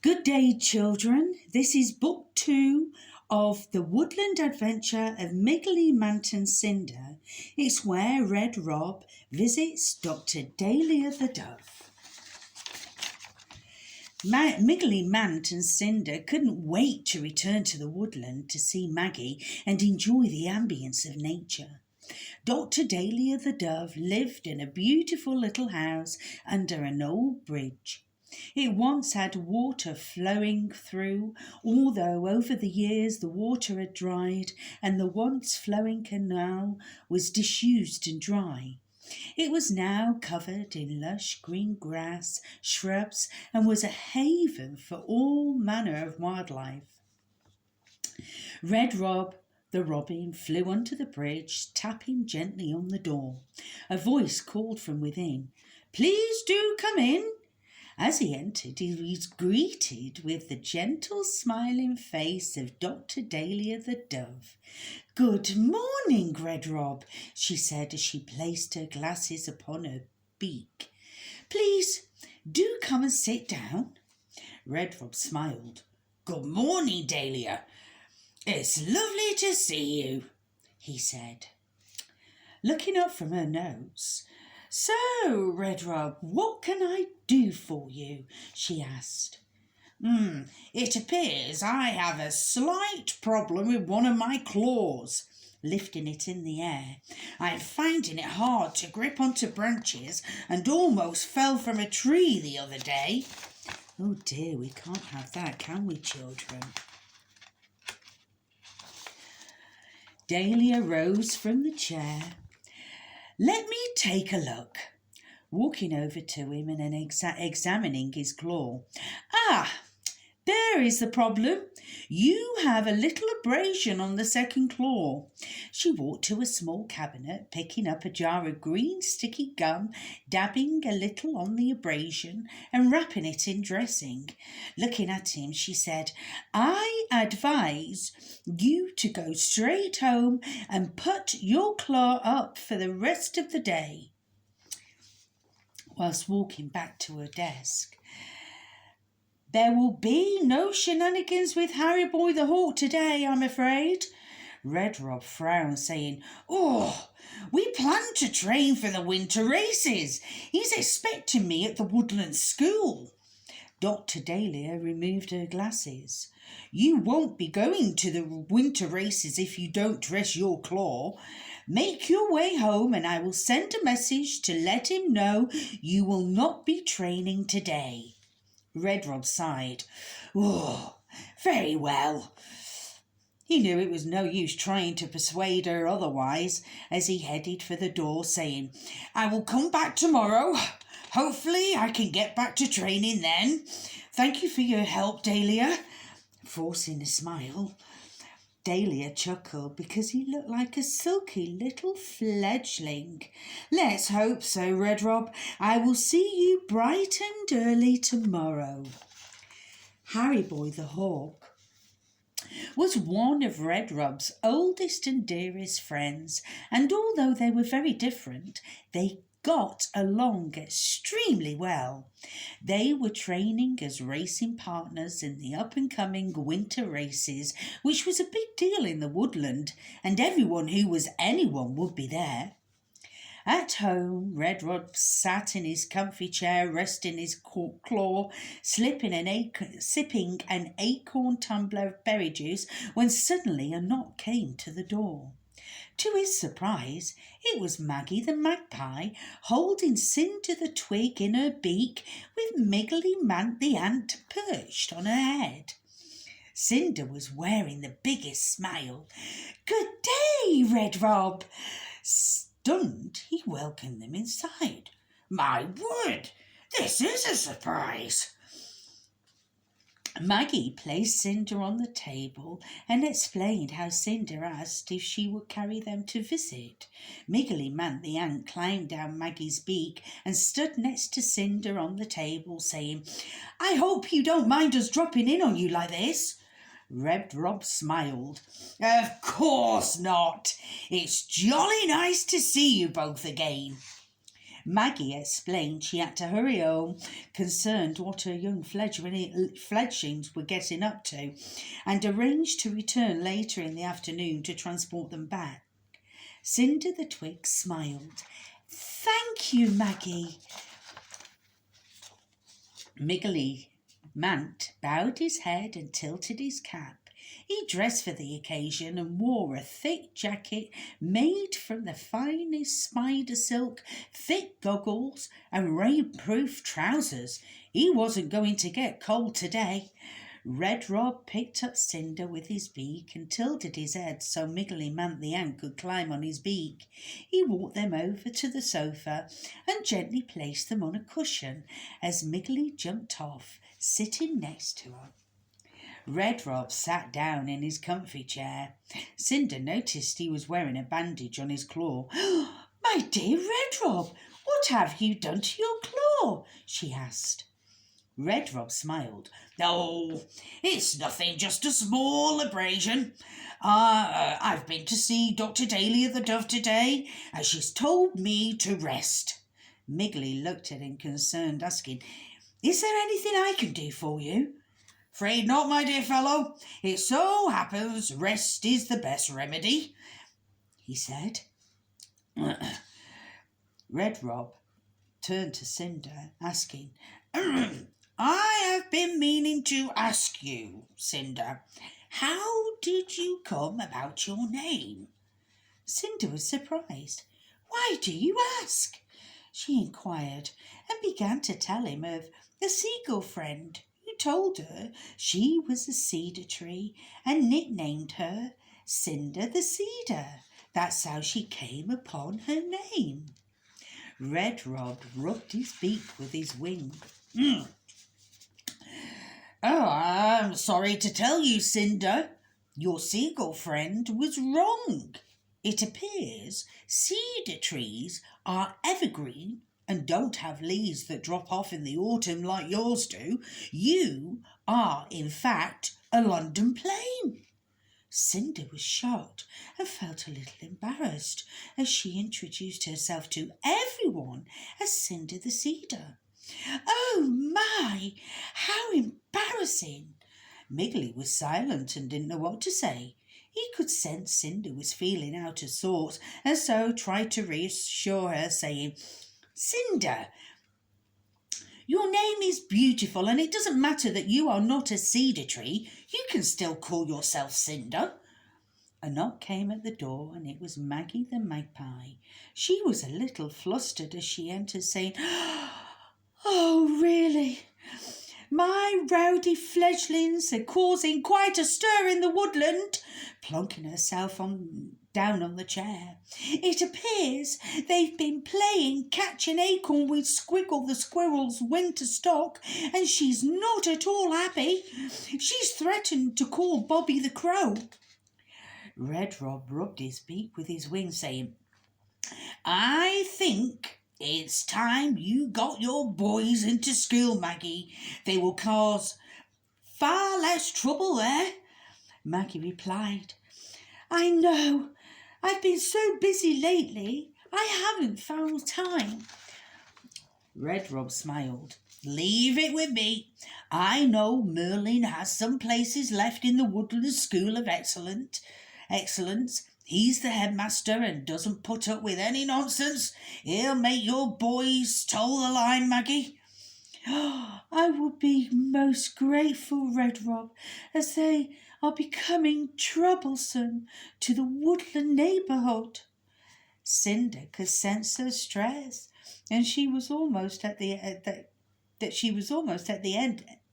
Good day, children. This is book 2 of the Woodland Adventure of Migly, Mant and Cinder. It's where Redrob visits Dr Dalia the Dove. Migly, Mant and Cinder couldn't wait to return to the woodland to see Maggie and enjoy the ambience of nature. Dr Dalia the Dove lived in a beautiful little house under an old bridge. It once had water flowing through, although over the years the water had dried and the once flowing canal was disused and dry. It was now covered in lush green grass, shrubs, and was a haven for all manner of wildlife. Redrob the Robin flew onto the bridge, tapping gently on the door. A voice called from within, "Please do come in." As he entered, he was greeted with the gentle smiling face of Dr Dalia the Dove. "Good morning, Redrob," she said as she placed her glasses upon her beak. "Please do come and sit down." Redrob smiled. "Good morning, Dalia. It's lovely to see you," he said, looking up from her notes. "So, Redrob, what can I do for you?" she asked. It appears I have a slight problem with one of my claws," lifting it in the air. "I'm finding it hard to grip onto branches and almost fell from a tree the other day." "Oh dear, we can't have that, can we, children?" Dalia rose from the chair. "Let me take a look," walking over to him and examining his claw. "Ah, there is the problem. You have a little abrasion on the second claw." She walked to a small cabinet, picking up a jar of green sticky gum, dabbing a little on the abrasion and wrapping it in dressing. Looking at him, she said, "I advise you to go straight home and put your claw up for the rest of the day." Whilst walking back to her desk, "There will be no shenanigans with Harry Boy the Hawk today, I'm afraid." Redrob frowned, saying, "Oh, we plan to train for the winter races. He's expecting me at the Woodland school." Dr Dalia removed her glasses. "You won't be going to the winter races if you don't dress your claw. Make your way home and I will send a message to let him know you will not be training today." Redrob sighed. "Oh, very well." He knew it was no use trying to persuade her otherwise as he headed for the door, saying, "I will come back tomorrow. Hopefully I can get back to training then. Thank you for your help, Dalia," forcing a smile. Dalia chuckled because he looked like a silky little fledgling. "Let's hope so, Redrob. I will see you bright and early tomorrow." Harry Boy the Hawk was one of Redrob's oldest and dearest friends, and although they were very different, they got along extremely well. They were training as racing partners in the up-and-coming winter races, which was a big deal in the woodland, and everyone who was anyone would be there. At home, Redrob sat in his comfy chair, resting his claw, sipping an acorn tumbler of berry juice, when suddenly a knock came to the door. To his surprise, it was Maggie the magpie, holding Cinder the twig in her beak, with Migly Mant the ant perched on her head. Cinder was wearing the biggest smile. "Good day, Redrob." Stunned, he welcomed them inside. "My word, this is a surprise." Maggie placed Cinder on the table and explained how Cinder asked if she would carry them to visit. Migly Mant the ant climbed down Maggie's beak and stood next to Cinder on the table, saying, "I hope you don't mind us dropping in on you like this." Redrob smiled. "Of course not. It's jolly nice to see you both again." Maggie explained she had to hurry home, concerned what her young fledglings were getting up to, and arranged to return later in the afternoon to transport them back. Cinder the twig smiled. "Thank you, Maggie." Migly Mant bowed his head and tilted his cap. He dressed for the occasion and wore a thick jacket made from the finest spider silk, thick goggles and rainproof trousers. He wasn't going to get cold today. Redrob picked up Cinder with his beak and tilted his head so Migly Mant the ant could climb on his beak. He walked them over to the sofa and gently placed them on a cushion as Migly jumped off, sitting next to her. Redrob sat down in his comfy chair. Cinder noticed he was wearing a bandage on his claw. "My dear Redrob, what have you done to your claw?" she asked. Redrob smiled. "Oh, it's nothing, just a small abrasion. I've been to see Dr Dalia the Dove today, and she's told me to rest." Migly looked at him concerned, asking, "Is there anything I can do for you?" "Afraid not, my dear fellow. It so happens rest is the best remedy," he said. Redrob turned to Cinder, asking, "I have been meaning to ask you, Cinder, how did you come about your name?" Cinder was surprised. "Why do you ask?" she inquired, and began to tell him of the seagull friend who told her she was a cedar tree and nicknamed her Cinder the Cedar. That's how she came upon her name. Redrob rubbed his beak with his wing. "Oh, I'm sorry to tell you, Cinder, your seagull friend was wrong. It appears cedar trees are evergreen and don't have leaves that drop off in the autumn like yours do. You are, in fact, a London plane." Cinder was shocked and felt a little embarrassed as she introduced herself to everyone as Cinder the Cedar. "Oh my, how embarrassing!" Migly was silent and didn't know what to say. He could sense Cinder was feeling out of sorts and so tried to reassure her, saying, "Cinder, your name is beautiful and it doesn't matter that you are not a cedar tree. You can still call yourself Cinder." A knock came at the door and it was Maggie the magpie. She was a little flustered as she entered, saying, "Oh, really? My rowdy fledglings are causing quite a stir in the woodland," plonking herself down on the chair. "It appears they've been playing catch an acorn with Squiggle the squirrel's winter stock, and she's not at all happy. She's threatened to call Bobby the crow." Redrob rubbed his beak with his wing, saying, "I think it's time you got your boys into school, Maggie. They will cause far less trouble there." Maggie replied, "I know. I've been so busy lately, I haven't found time." Redrob smiled. "Leave it with me. I know Merlin has some places left in the Woodland School of Excellence. He's the headmaster and doesn't put up with any nonsense. He'll make your boys toe the line, Maggie." "I will be most grateful, Redrob, as they are becoming troublesome to the Woodland neighbourhood." Cinder could sense her stress, and she was almost at the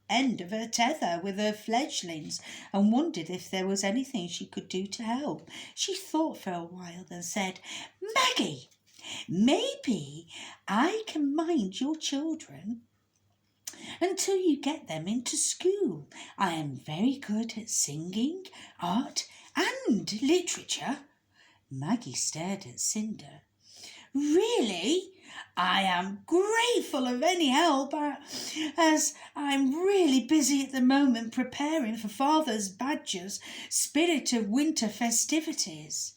end of her tether with her fledglings, and wondered if there was anything she could do to help. She thought for a while, then said, "Maggie, maybe I can mind your children until you get them into school. I am very good at singing, art, and literature." Maggie stared at Cinder. "Really? I am grateful of any help, as I'm really busy at the moment preparing for Father's Badger's Spirit of Winter festivities."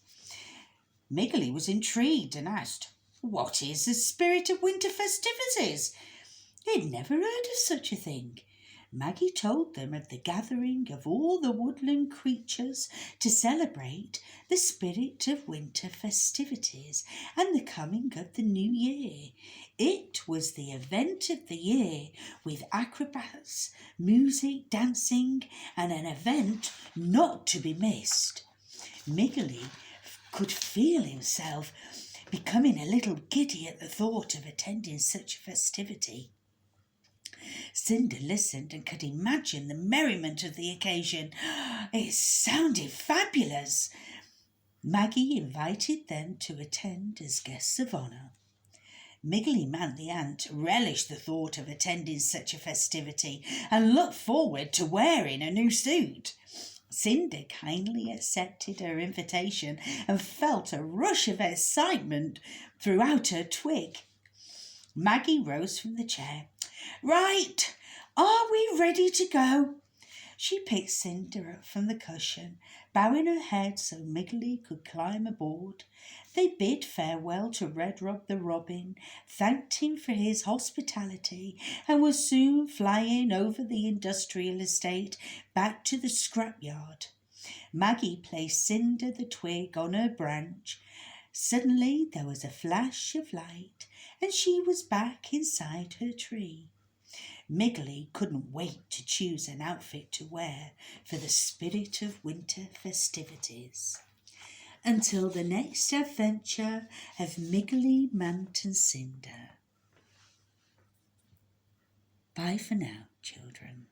Migly was intrigued and asked, What is the spirit of winter festivities? They'd never heard of such a thing. Maggie told them of the gathering of all the woodland creatures to celebrate the spirit of winter festivities and the coming of the new year. It was the event of the year, with acrobats, music, dancing, and an event not to be missed. Migly could feel himself becoming a little giddy at the thought of attending such a festivity. Cinder listened and could imagine the merriment of the occasion. It sounded fabulous. Maggie invited them to attend as guests of honour. Migly, Mant the ant relished the thought of attending such a festivity and looked forward to wearing a new suit. Cinder kindly accepted her invitation and felt a rush of excitement throughout her twig. Maggie rose from the chair. Right, are we ready to go? She picked Cinder up from the cushion, bowing her head so Migly could climb aboard. They bid farewell to Redrob the Robin, thanked him for his hospitality, and were soon flying over the industrial estate back to the scrapyard. Maggie placed Cinder the twig on her branch. Suddenly there was a flash of light, and she was back inside her tree. Migly couldn't wait to choose an outfit to wear for the spirit of winter festivities. Until the next adventure of Migly, Mant and Cinder. Bye for now, children.